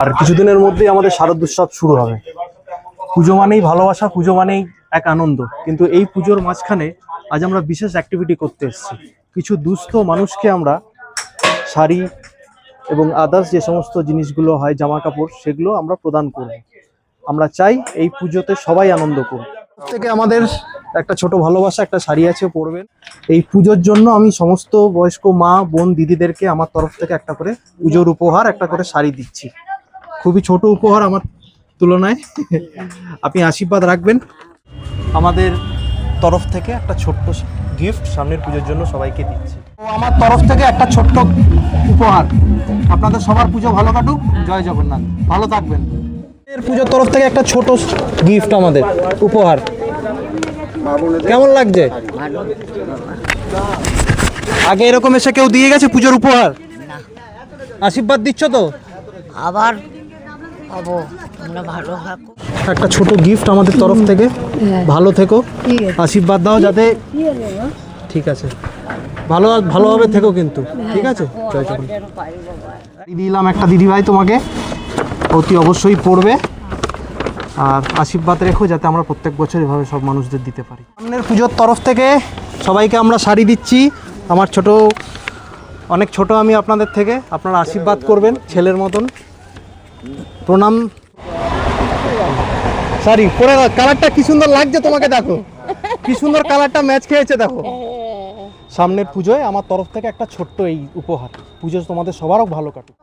আর কিছুদিনের মধ্যেই আমাদের শারদোৎসব শুরু হবে। পুজো মানেই ভালোবাসা, পুজো মানেই এক আনন্দ। কিন্তু এই পুজোর মাঝখানে আজ আমরা বিশেষ অ্যাক্টিভিটি করতে এসেছি। কিছু দুস্থ মানুষকে আমরা শাড়ি এবং আদার্স যে সমস্ত জিনিসগুলো হয়, জামা কাপড়, সেগুলো আমরা প্রদান করব। আমরা চাই এই পুজোতে সবাই আনন্দ করুক। থেকে আমাদের একটা ছোট ভালোবাসা, একটা শাড়ি আছে, পরবেন। এই পুজোর জন্য আমি সমস্ত বয়স্ক মা বোন দিদিদেরকে আমার তরফ থেকে একটা করে পুজোর উপহার, একটা করে শাড়ি দিচ্ছি। খুবই ছোট উপহার আমার তুলনায়, আপনি আশীর্বাদ রাখবেন। আমাদের তরফ থেকে একটা ছোট্ট গিফট সামনের পুজোর জন্য সবাইকে দিচ্ছি। তো আমার তরফ থেকে একটা ছোট্ট উপহার। আপনাদের সবার পুজো ভালো কাটুক। জয় জগন্নাথ, ভালো থাকবেন। এর পুজোর তরফ থেকে একটা ছোট গিফট আমাদের উপহার। কেমন লাগছে? আগে এরকম এসে কেউ দিয়ে গেছে পুজোর উপহার? আশীর্বাদ দিচ্ছ তো? আবার পাবো, তোমরা ভালো থাকো। একটা ছোট গিফট আমাদের তরফ থেকে, ভালো থেকো, আশীর্বাদ দাও যাতে। ঠিক আছে, ভালোভাবে থেকো কিন্তু, ঠিক আছে? জয় জগন্নাথ। দিলাম একটা দিদিভাই তোমাকে, অতি অবশ্যই পড়বে আর আশীর্বাদ রেখো যাতে আমরা প্রত্যেক বছর এভাবে সব মানুষদের দিতে পারি। সামনের পুজোর তরফ থেকে সবাইকে আমরা শাড়ি দিচ্ছি। আমার অনেক ছোট আমি আপনাদের থেকে, আপনারা আশীর্বাদ করবেন ছেলের মতন। প্রণাম। শাড়ি পরে কালারটা কি সুন্দর লাগছে তোমাকে, দেখো কি সুন্দর কালারটা ম্যাচ খেয়েছে, দেখো। সামনের পুজোয় আমার তরফ থেকে একটা ছোট্ট এই উপহার। পুজো তোমাদের সবারও ভালো কাটুক।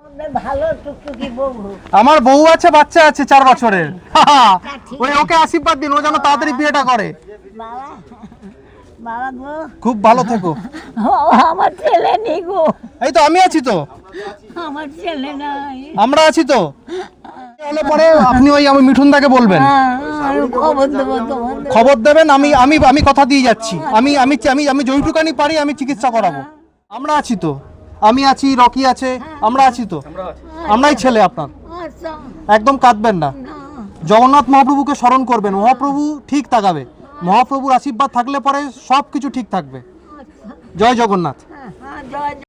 আমার বউ আছে, বাচ্চা আছে 4 বছরের। ওই ওকে আশীর্বাদ দিন, ও যেন তাড়াতাড়ি বিয়েটা করে। খুব ভালো থেকো। আমার ছেলে নেই গো। এই তো আমি আছি তো, আমার ছেলে নাই। আমরা আছি তো। পরে আপনি ওই আমি মিঠুন দাকে বলবেন, খবর দেবেন। আমি কথা দিয়ে যাচ্ছি। আমি আমি আমি আমি যেইটুকানি পারি আমি চিকিৎসা করাবো। আমরা আছি তো, আমি আছি, রকি আছে, আমরা আছি তো। আমরাই ছেলে আপনার, একদম কাঁদবেন না। জগন্নাথ মহাপ্রভুকে স্মরণ করবেন, মহাপ্রভু ঠিক তাকাবে। মহাপ্রভুর আশীর্বাদ থাকলে পরে সব কিছু ঠিক থাকবে। জয় জগন্নাথ।